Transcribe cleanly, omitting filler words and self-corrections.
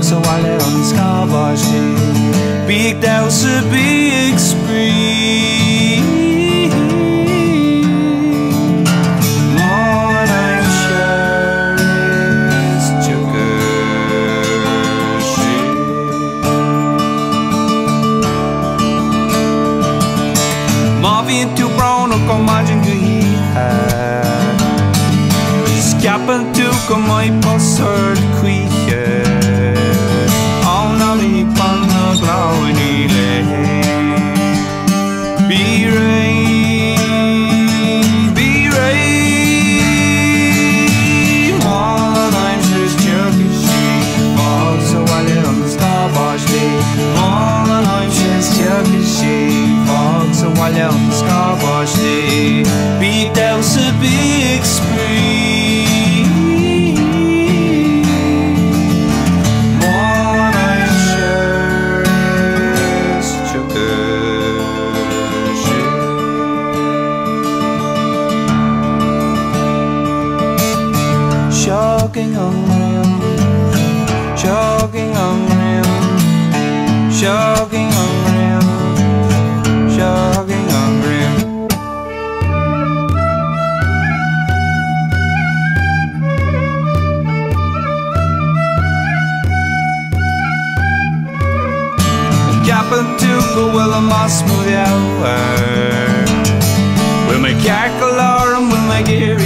so I let on the scarvash big douse a big spree. Mon I'm sure is Chukashi. Marvin to brown or come margin good Scappen to come my postard queer. On a me pan of glowing be rain, be rain. Mon I'm sure it's Chukashi. Fog so I let on the scarvash day. Mon I'm sure it's Chukashi. Fog so I let on the scarvash day. Big douse a big spree. Shocking on rim, shocking on rim, shocking on rim, shocking on rim. Cap'n to go well a moss smooth hour. Will my cackle or will my gear